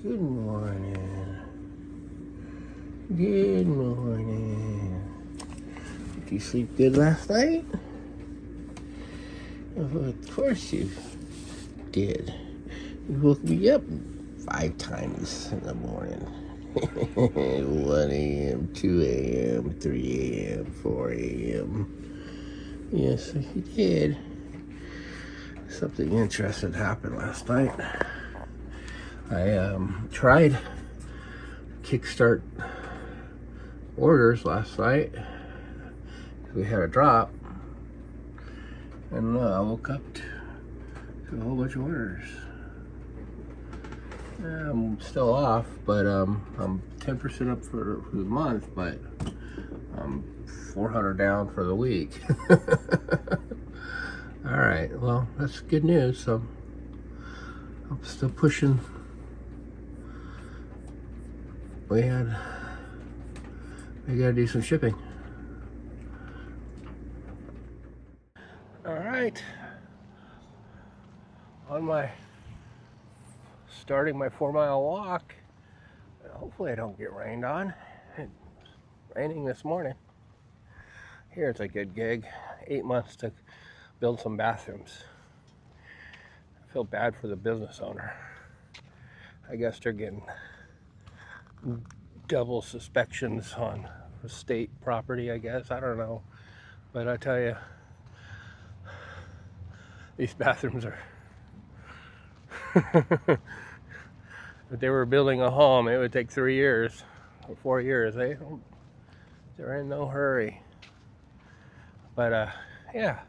Good morning. Good morning. Did you sleep good last night? Oh, of course you did. You woke me up 5 times in the morning. 1 a.m., 2 a.m., 3 a.m., 4 a.m. Yes, you did. Something interesting happened last night. I tried Kickstart orders last night. We had a drop, and I woke up to a whole bunch of orders. I'm still off, but I'm 10% up for the month, but I'm 400 down for the week. All right, well, that's good news. So I'm still pushing. We gotta do some shipping. All right, starting my 4-mile walk. Hopefully I don't get rained on. It's raining this morning. Here it's a good gig. 8 months to build some bathrooms. I feel bad for the business owner. I guess they're getting double suspections on state property, I guess. I don't know. But I tell you, these bathrooms are... If they were building a home, it would take 3 years or 4 years. They're in no hurry. But yeah,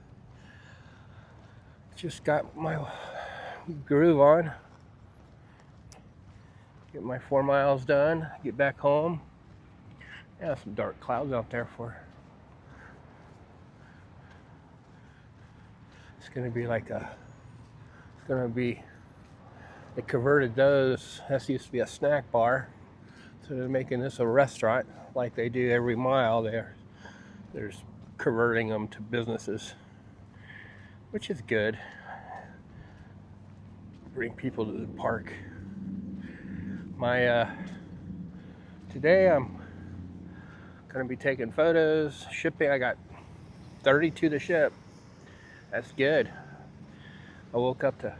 just got my groove on. Get my 4 miles done. Get back home. Yeah, some dark clouds out there for. It's gonna be like a. It's gonna be. They converted those. This used to be a snack bar, so they're making this a restaurant, like they do every mile. There's converting them to businesses, which is good. Bring people to the park. Today I'm gonna be taking photos, shipping. I got 32 to ship. That's good. I woke up to,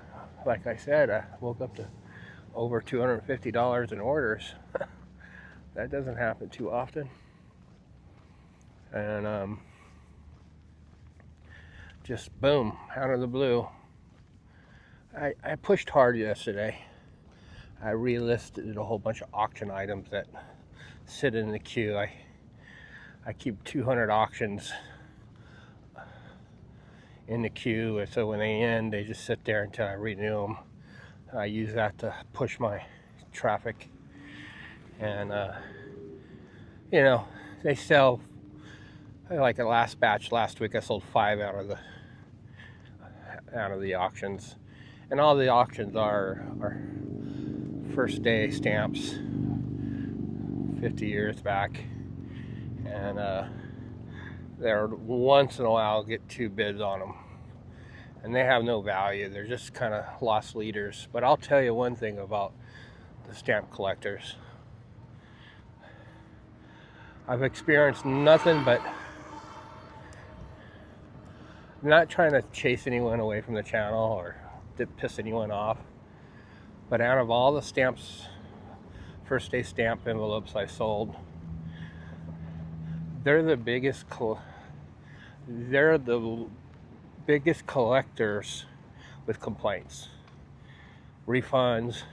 like I said, over $250 in orders. That doesn't happen too often. And just boom, out of the blue. I pushed hard yesterday. I relisted a whole bunch of auction items that sit in the queue. I keep 200 auctions in the queue, so when they end, they just sit there until I renew them. I use that to push my traffic, and you know, they sell. Like the last batch last week, I sold 5 out of the auctions, and all the auctions are first day stamps, 50 years back, and they're once in a while get 2 bids on them, and they have no value. They're just kind of lost leaders. But I'll tell you one thing about the stamp collectors. I've experienced nothing but, I'm not trying to chase anyone away from the channel or to piss anyone off, but out of all the stamps, first day stamp envelopes I sold, they're the biggest collectors with complaints, refunds,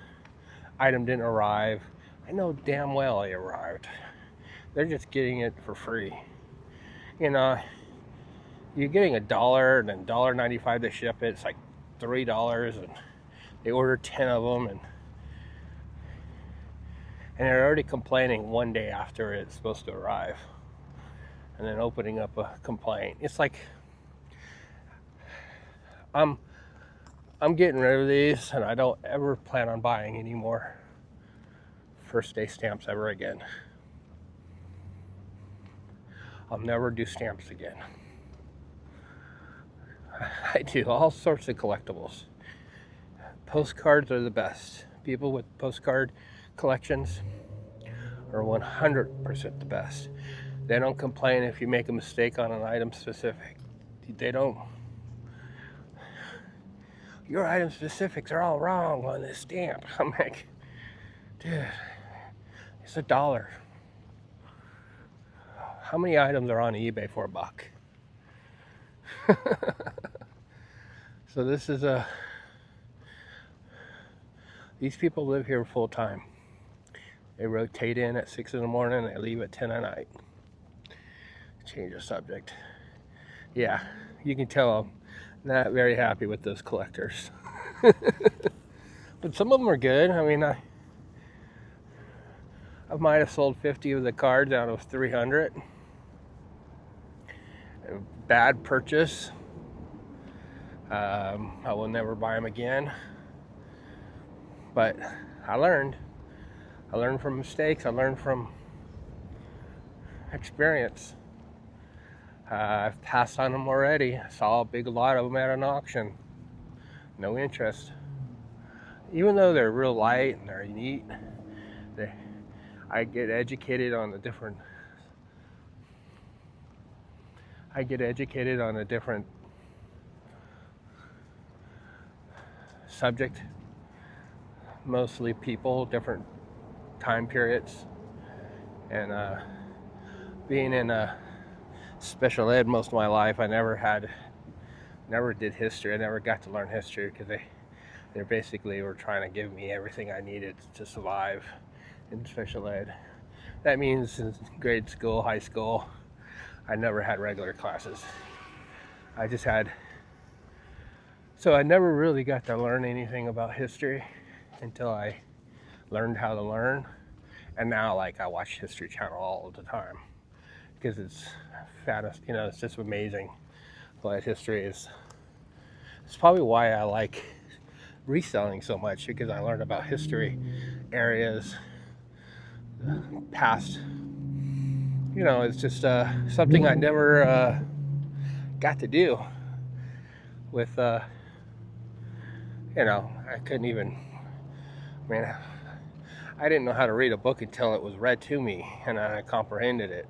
item didn't arrive. I know damn well it arrived. They're just getting it for free. You know, you're getting $1 and then $1.95 to ship it. It's like $3, and they order 10 of them, and they're already complaining 1 day after it's supposed to arrive, and then opening up a complaint. It's like, I'm getting rid of these, and I don't ever plan on buying any more first day stamps ever again. I'll never do stamps again. I do all sorts of collectibles. Postcards are the best. people with postcard collections are 100% the best. They don't complain if you make a mistake on an item specific. They don't. Your item specifics are all wrong on this stamp. I'm like, dude, it's $1. How many items are on eBay for $1? So this is these people live here full time. They rotate in at 6 in the morning, they leave at 10 at night. Change the subject. Yeah, you can tell I'm not very happy with those collectors. But some of them are good. I mean, I might have sold 50 of the cards out of 300. Bad purchase. I will never buy them again. But I learned. I learned from mistakes. I learned from experience. I've passed on them already. I saw a big lot of them at an auction. No interest. Even though they're real light and they're neat, I get educated on a different subject. Mostly people, different time periods, and being in special ed most of my life, I never did history. I never got to learn history because they basically were trying to give me everything I needed to survive in special ed. That means in grade school, high school, I never had regular classes. So I never really got to learn anything about history until I learned how to learn. And now, like, I watch History Channel all the time because it's it's just amazing what history is. It's probably why I like reselling so much, because I learned about history, areas, past. It's just something I never got to do with, I couldn't even, I didn't know how to read a book until it was read to me and I comprehended it.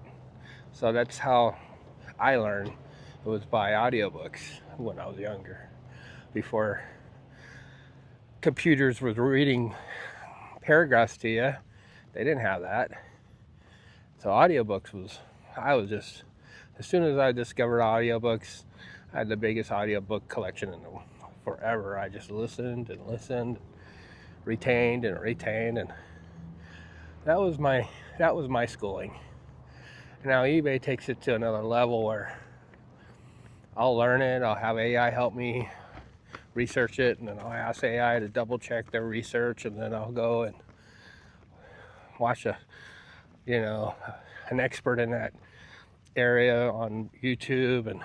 So that's how I learned. It was by audiobooks when I was younger. Before computers was reading paragraphs to you, they didn't have that. So audiobooks as soon as I discovered audiobooks, I had the biggest audiobook collection forever. I just listened and listened, retained, and that was my schooling. Now eBay takes it to another level where I'll learn it, I'll have AI help me research it, and then I'll ask AI to double check their research, and then I'll go and watch an expert in that area on YouTube, and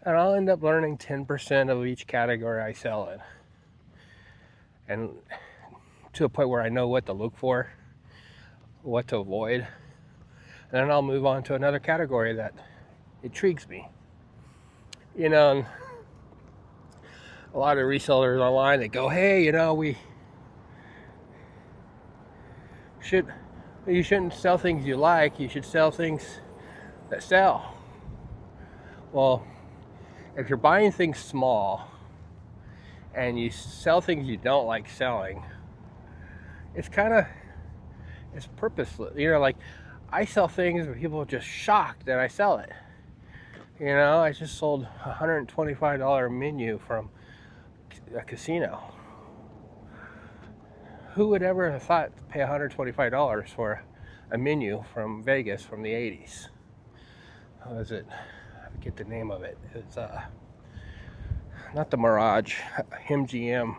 I'll end up learning 10% of each category I sell in, and to a point where I know what to look for, what to avoid, and then I'll move on to another category that intrigues me. A lot of resellers online, they go, hey, you shouldn't sell things you like, you should sell things that sell. Well, if you're buying things small and you sell things you don't like selling, it's purposeless. Like, I sell things where people are just shocked that I sell it. I just sold a $125 menu from a casino. Who would ever have thought to pay $125 for a menu from Vegas from the 80s? How is it? I forget the name of it. It's not the Mirage, MGM.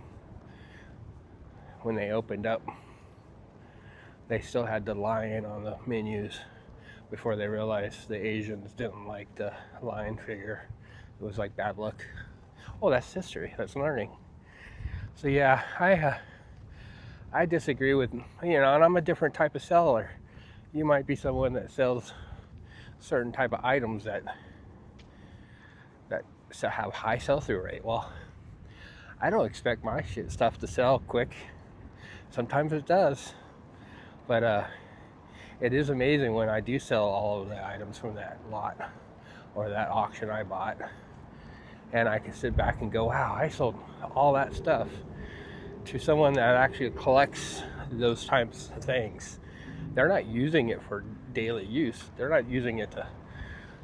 When they opened up, they still had the lion on the menus before they realized the Asians didn't like the lion figure. It was like bad luck. Oh, that's history. That's learning. So yeah, I disagree with, and I'm a different type of seller. You might be someone that sells certain type of items that have high sell-through rate. Well, I don't expect my stuff to sell quick. Sometimes it does, but it is amazing when I do sell all of the items from that lot or that auction I bought, and I can sit back and go, wow, I sold all that stuff to someone that actually collects those types of things. They're not using it for daily use. They're not using it to,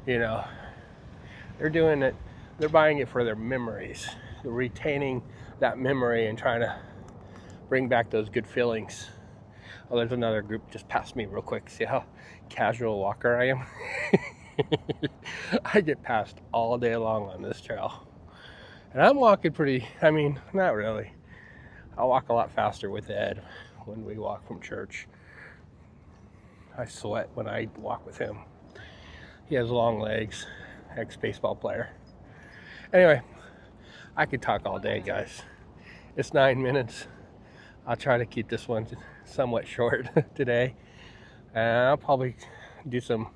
they're doing it, they're buying it for their memories. They're retaining that memory and trying to bring back those good feelings. Oh, there's another group just passed me real quick. See how casual walker I am? I get passed all day long on this trail. And I'm walking pretty, not really. I'll walk a lot faster with Ed when we walk from church. I sweat when I walk with him. He has long legs, ex-baseball player. Anyway, I could talk all day, guys. It's 9 minutes. I'll try to keep this one somewhat short today. And I'll probably do some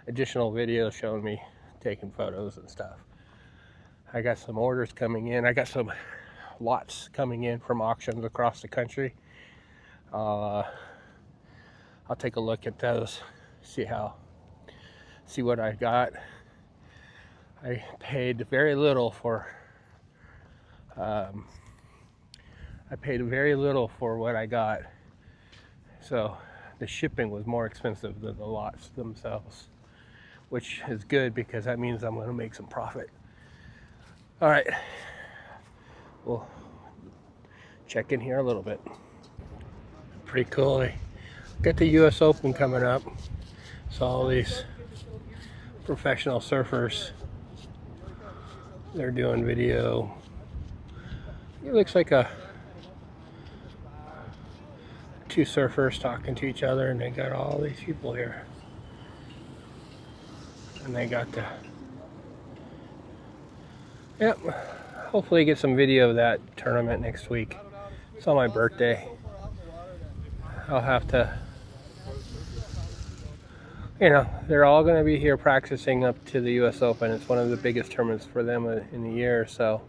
additional videos showing me taking photos and stuff. I got some orders coming in. I got some lots coming in from auctions across the country. I'll take a look at those, see what I got. I paid very little for what I got, so the shipping was more expensive than the lots themselves, which is good because that means I'm going to make some profit. All right, we'll check in here a little bit. Pretty cool. They got the US Open coming up, so all these professional surfers, they're doing video. It looks like two surfers talking to each other, and they got all these people here, and they got hopefully get some video of that tournament next week. It's on my birthday. I'll have to, they're all going to be here practicing up to the US Open. It's one of the biggest tournaments for them in the year, so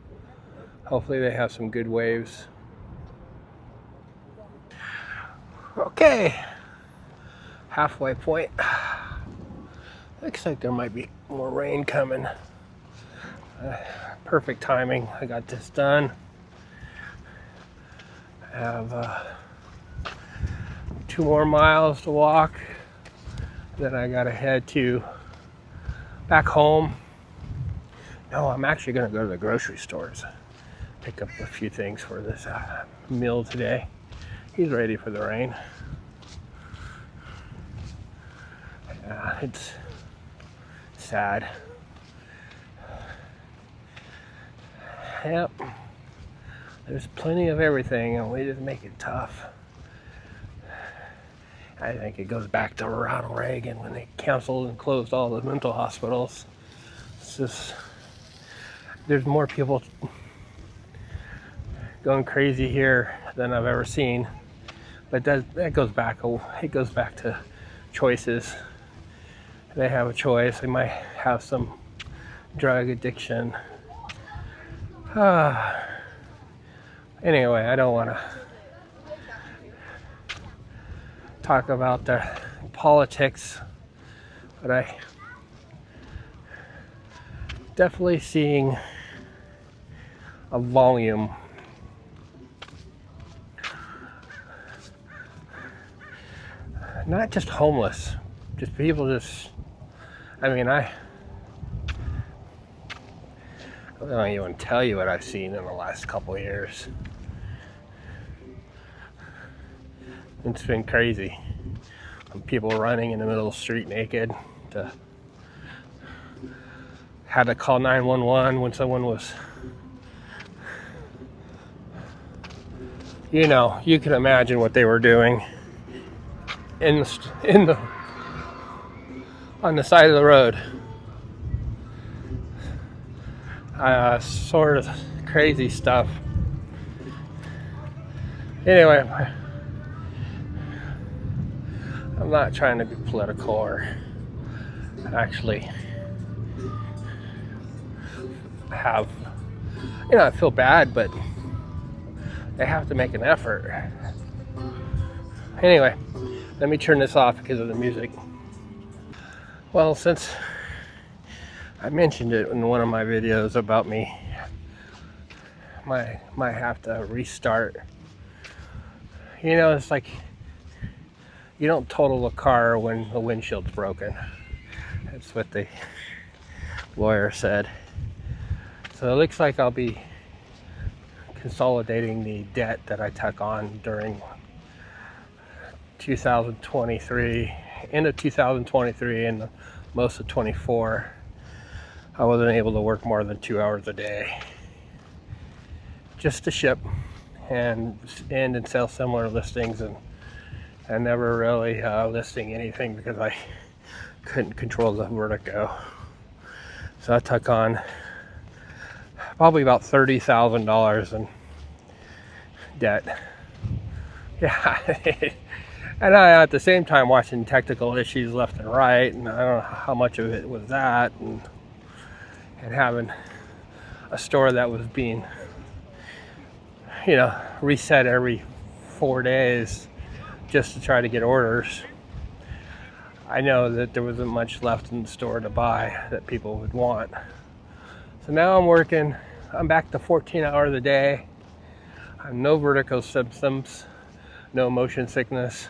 hopefully they have some good waves. Okay, halfway point. Looks like there might be more rain coming. Perfect timing. I got this done. I have 2 more miles to walk. Then I gotta head back home. No, I'm actually gonna go to the grocery stores, pick up a few things for this meal today. He's ready for the rain. It's sad. Yep. There's plenty of everything, and we just make it tough. I think it goes back to Ronald Reagan when they canceled and closed all the mental hospitals. It's just, there's more people going crazy here than I've ever seen. But that goes back. It goes back to choices. They have a choice. They might have some drug addiction. Anyway, I don't want to talk about the politics, but I definitely seeing a volume. Not just homeless, just people I don't even tell you what I've seen in the last couple of years. It's been crazy. People running in the middle of the street naked. Had to call 911 when someone was, you can imagine what they were doing on the side of the road. Sort of crazy stuff. Anyway, I'm not trying to be political or actually have, I feel bad, but they have to make an effort. Anyway, let me turn this off because of the music. Well, since I mentioned it in one of my videos about me, might have to restart. You know, it's like you don't total a car when the windshield's broken. That's what the lawyer said. So it looks like I'll be consolidating the debt that I took on during 2023, end of 2023 and most of 24. I wasn't able to work more than 2 hours a day just to ship and sell similar listings, and I never really listing anything because I couldn't control the vertigo. So I took on probably about $30,000 in debt. Yeah. And I, at the same time, watching technical issues left and right, and I don't know how much of it was that, and having a store that was being, you know, reset every 4 days just to try to get orders. I know that there wasn't much left in the store to buy that people would want. So now I'm back to 14 hours a day. I have no vertigo symptoms, no motion sickness.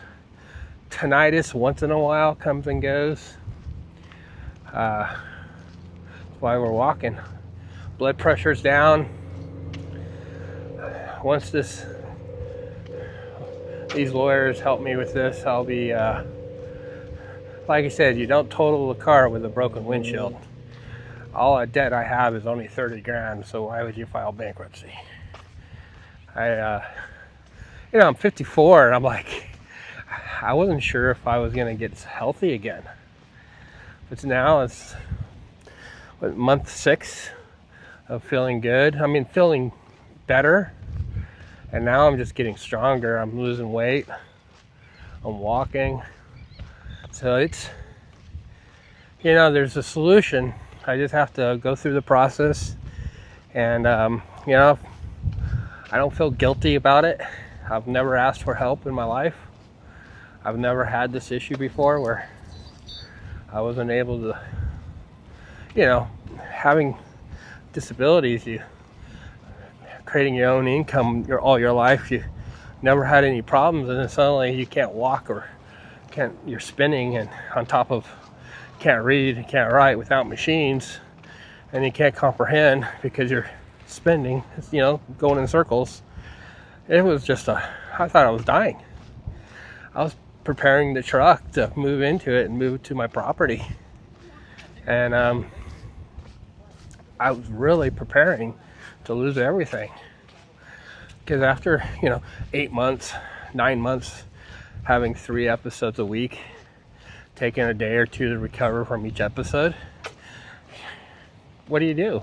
Tinnitus once in a while comes and goes. That's why we're walking. Blood pressure's down. Once these lawyers help me with this, I'll be, like I said, you don't total the car with a broken windshield. All the debt I have is only 30 grand, so why would you file bankruptcy? I'm 54, and I'm like, I wasn't sure if I was gonna get healthy again. But now it's month 6 of feeling good. I mean, feeling better, and now I'm just getting stronger. I'm losing weight. I'm walking. So it's, you know, there's a solution. I just have to go through the process, and you know, I don't feel guilty about it. I've never asked for help in my life. I've never had this issue before where I wasn't able to, you know, having disabilities, you creating your own income all your life, you never had any problems, and then suddenly you can't walk or you're spinning, and on top of can't read, can't write without machines, and you can't comprehend because you're spinning, you know, going in circles. It was just I thought I was dying. I was preparing the truck to move into it and move to my property, and I was really preparing to lose everything, because after, you know, 8 months, 9 months, having 3 episodes a week, taking a day or two to recover from each episode, what do?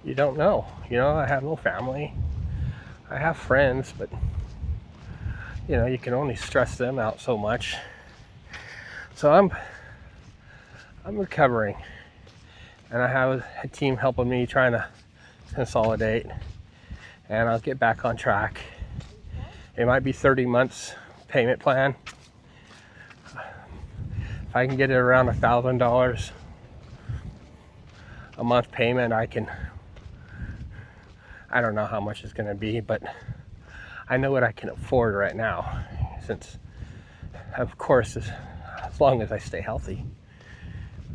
You don't know. You know, I have no family. I have friends, but you know, you can only stress them out so much. So I'm recovering, and I have a team helping me trying to consolidate, and I'll get back on track. It might be 30 months payment plan. If I can get it around $1,000 a month payment, I don't know how much it's going to be, but I know what I can afford right now, since, of course, as long as I stay healthy.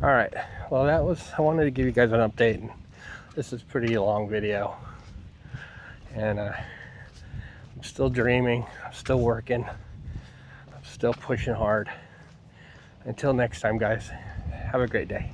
All right, well, I wanted to give you guys an update, and this is a pretty long video, and I'm still dreaming, I'm still working, I'm still pushing hard. Until next time, guys, have a great day.